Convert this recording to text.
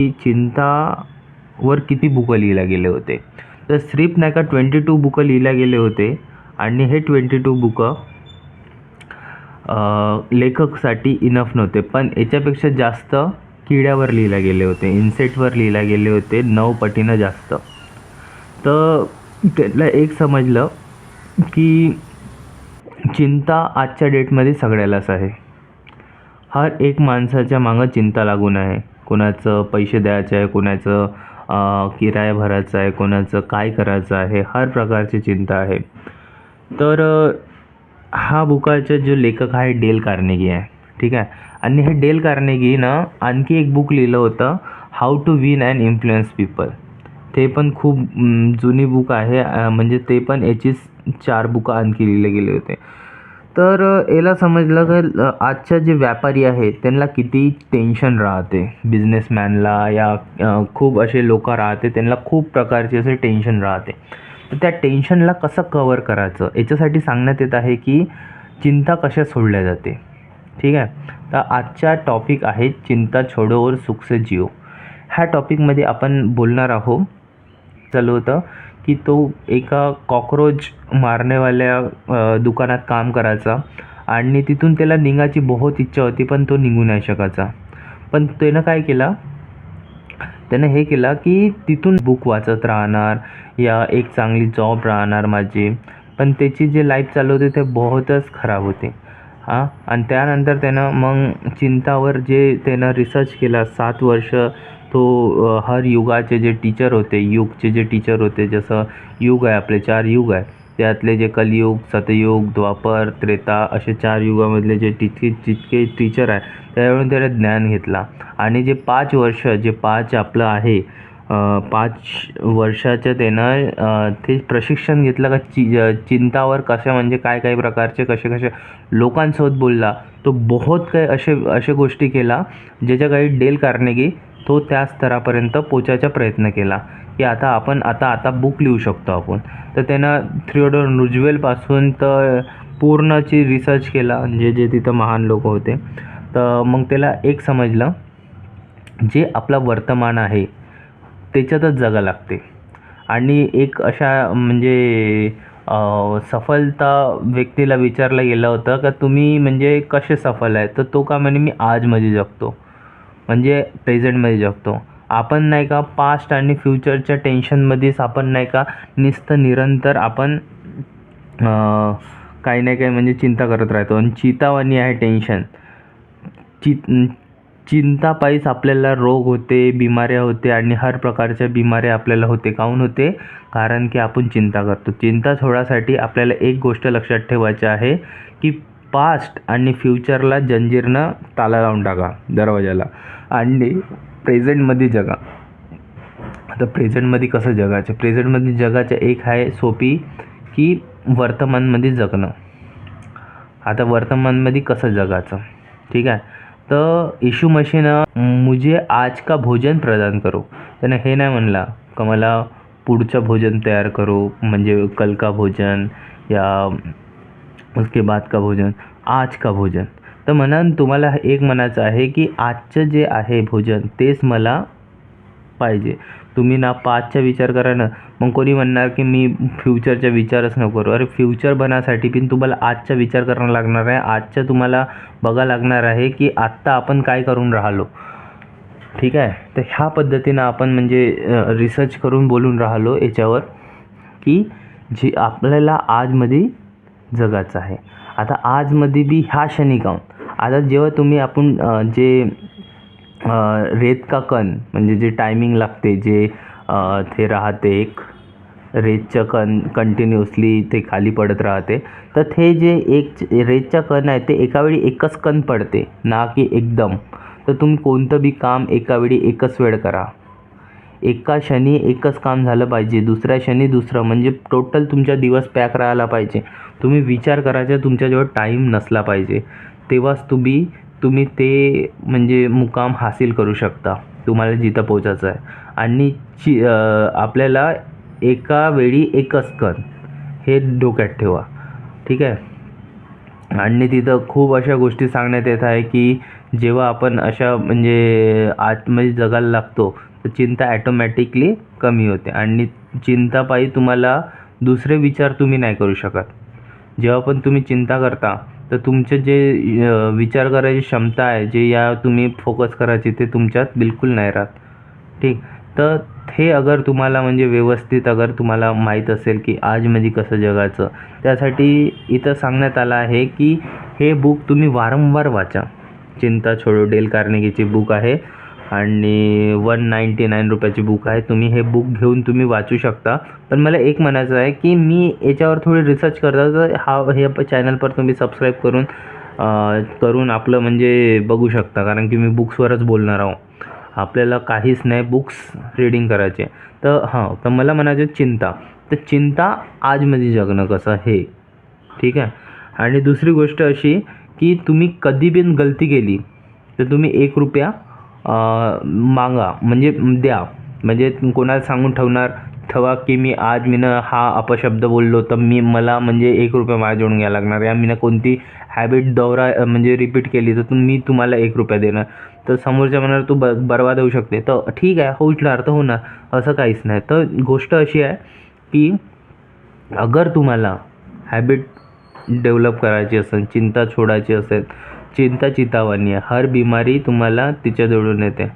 की चिंतावर किती बुकं लिहिल्या गेले होते. तर सिर्फ नाही का 22 बुकं लिहिल्या गेले होते आणि हे 22 बुकं लेखकसाठी इनफ नव्हते. पण याच्यापेक्षा जास्त किड्यावर लिहिल्या गेले होते, इन्सेक्टवर लिहिल्या गेले होते 9 पटीनं जास्त. तर त्याला एक समजलं की चिंता आजच्या डेटमध्ये सगळ्यालाच आहे. हर एक माणसाच्या मागं चिंता लागून आहे. कोणाचं पैसे द्यायचे आहे, कोणाचं किराया भरायचा आहे, कोणाचं काय करायचं आहे, हर प्रकारची चिंता आहे. तर हा बुकाचा जो लेखक आहे डेल कार्नेगी आहे, ठीक आहे. आणि हे डेल कार्नेगीनं आणखी एक बुक लिहिलं होतं, how to win and influence people. ते पण खूप जुनी बुक आहे. म्हणजे ते पण याचीच 4 बुकं आणखी लिहिले गेले होते. तर याला समजलं की आजच्या जे व्यापारी आहेत त्यांना किती टेन्शन राहते, बिझनेसमॅनला या खूप असे लोक राहते, त्यांना खूप प्रकारचे असे टेन्शन राहते. तर त्या टेन्शनला कसं कवर करायचं याच्यासाठी सांगण्यात येत आहे की चिंता कशा सोडल्या जाते, ठीक आहे. तर आजचा टॉपिक आहे चिंता छोडो और सुख से जियो. ह्या टॉपिकमध्ये आपण बोलणार आहोत. चालू होतं की तो एका कॉकरोच मारण्यावाल्या दुकानात काम करायचा आणि तिथून त्याला निघायची बहुत इच्छा होती, पण तो निघू नाही शकायचा. पण त्यानं काय केला, त्यानं हे केला की तिथून बुक वाचत राहणार या एक चांगली जॉब राहणार माझी. पण त्याची जे लाईफ चालू होते ते बहुतच खराब होते. आणि त्यानंतर त्यानं मग चिंतावर जे त्यानं रिसर्च केला 7 वर्ष. तो हर युगाचे जे टीचर होते, युगचे जे टीचर होते, जसं युग आहे आपले 4 युग आहे, त्यातले जे कलियुग, सतयुग, द्वापर, त्रेता असे 4 युगामधले जे जितके टीचर आहे त्यावेळून त्याने ज्ञान घेतला. आणि जे 5 वर्ष जे 5 आपलं आहे 5 वर्षाचं त्यानं ते प्रशिक्षण घेतलं का चिंतावर कसं म्हणजे काय प्रकारचे कसे लोकांसोबत बोलला. तो बहुत काही असे गोष्टी केला ज्याच्या काही डेल कार्नेगी तो त्या स्तरापर्यंत पोचायचा प्रयत्न केला की आता बुक लिहू शकतो आपण. तर त्यानं थिओडोर रूझवेल्टपासून तर पूर्णची रिसर्च केला जे तिथं महान लोक होते. तर मग त्याला एक समजलं जे आपलं वर्तमान आहे त्याच्यातच जगा लागते. आणि एक अशा म्हणजे सफलता व्यक्तीला विचारलं गेलं होतं का तुम्ही म्हणजे कसे सफल आहे, तर तो का म्हणे मी आजमध्ये जगतो, म्हणजे प्रेझेंटमध्ये जगतो. आपण नाही का पास्ट आणि फ्युचरच्या टेन्शनमध्येच आपण नाही का निरंतर आपण काही नाही काही म्हणजे चिंता करत राहतो. आणि चितावानी आहे टेन्शन. चिंतापायीच आपल्याला रोग होते, बिमाऱ्या होते आणि हर प्रकारच्या बिमाऱ्या आपल्याला होते. काहून होते, कारण की आपण चिंता करतो. चिंता सोडायसाठी आपल्याला एक गोष्ट लक्षात ठेवायची आहे की पास्ट आणि फ्युचरला जंजीरनं ताला लावून टाका दरवाजाला आणि प्रेझेंटमध्ये जगा. आता प्रेझेंटमध्ये कसं जगायचं, प्रेझेंटमध्ये जगाचं एक आहे सोपी की वर्तमानमध्ये जगणं. आता वर्तमानमध्ये कसं जगायचं, ठीक आहे. तर येशू मसीहनं मुझे आज का भोजन प्रदान करो, त्यानं हे नाही म्हणला का मला पुढचं भोजन तयार करो, म्हणजे कल का भोजन या उसके बाद का भोजन, आज का भोजन. तर म्हणून तुम्हाला एक म्हणायचं आहे की आजचं जे आहे भोजन तेच मला पाहिजे. तुम्ही ना पाचचा विचार करा ना. मग कोणी म्हणणार की मी फ्युचरचा विचारच नको करू. अरे फ्युचर बनासाठी पण तुम्हाला आजचा विचार करावा लागणार आहे. आजचं तुम्हाला बघा लागणार आहे की आत्ता आपण काय करून राहिलो, ठीक आहे. तर ह्या पद्धतीनं आपण म्हणजे रिसर्च करून बोलून राहिलो याच्यावर की जे आपल्याला आजमध्ये जगायचं आहे. आता आजमध्ये बी ह्या क्षणी काहून, आता जेव्हा तुम्ही आपण जे रेत का कण म्हणजे जे टायमिंग लागते जे ते राहते एक रेतचं कण कंटिन्युअसली ते खाली पडत राहते. तर ते जे एक रेतचं कण आहे ते एकावेळी एकच कण पडते ना की एकदम. तर तुम्ही कोणतं बी काम एकावेळी एकच वेळ करा. एका क्षणी एकच काम झालं पाहिजे, दुसऱ्या क्षणी दुसरं, म्हणजे टोटल तुमचा दिवस पॅक राहायला पाहिजे. तुम्ही विचार करायचा तुमच्याजवळ टाईम नसला पाहिजे, तेव्हाच तुम्ही ते म्हणजे मुकाम हासिल करू शकता, तुम्हाला जिथं पोचायचं आहे. आणि आपल्याला एका वेळी एकच कण हे डोक्यात ठेवा, ठीक आहे. आणि तिथं खूप अशा गोष्टी सांगण्यात येत आहे की जेव्हा आपण अशा म्हणजे आतमध्ये जगायला लागतो तर चिंता ॲटोमॅटिकली कमी होते आणि चिंतापायी तुम्हाला दुसरे विचार तुम्ही नाही करू शकत. जेव्हा पण तुम्ही चिंता करता तर तुमचे जे विचार करायची क्षमता आहे, जे या तुम्ही फोकस करायची ते तुमच्यात बिलकुल नाही राहत. ठीक. तर हे अगर तुम्हाला म्हणजे व्यवस्थित अगर तुम्हाला माहीत असेल की आजमध्ये कसं जगायचं, त्यासाठी इथं सांगण्यात आलं आहे की हे बुक तुम्ही वारंवार वाचा. चिंता छोडो डेल कार्नेगीची बुक आहे आणि 199 रुपयाची बुक आहे. तुम्ही हे बुक घेऊन तुम्ही वाचू शकता. पण मला एक म्हणायचं आहे की मी याच्यावर थोडी रिसर्च करता तर हे चॅनल पर तुम्ही सबस्क्राईब करून आपलं म्हणजे बघू शकता, कारण की मी बुक्सवरच बोलणार आहो. आपल्याला काहीच नाही, बुक्स रीडिंग करायचे. तर मला म्हणायचं चिंता, तर चिंता आजमध्ये जगणं कसं हे. ठीक आहे. आणि दुसरी गोष्ट अशी की तुम्ही कधी बिन गलती केली तर तुम्ही ₹1 मागा म्हणजे द्या. म्हणजे कोणाला सांगून ठेवा की हा अपशब्द बोललो तर मला म्हणजे ₹1 माझ्याजवळून घ्यायला लागणार, या मीनं कोणती हॅबिट म्हणजे रिपीट केली तर तुम्हाला ₹1 देणार. तर समोरच्या म्हणणार तू बरबाद होऊ शकते. तर ठीक आहे, होणार तर होणार, असं काहीच नाही. तर गोष्ट अशी आहे की अगर तुम्हाला हॅबिट डेव्हलप करायची असेल, चिंता सोडायची असेल, चिंता चितावानी आहे. हर बिमारी तुम्हाला तिच्याजवळून येते.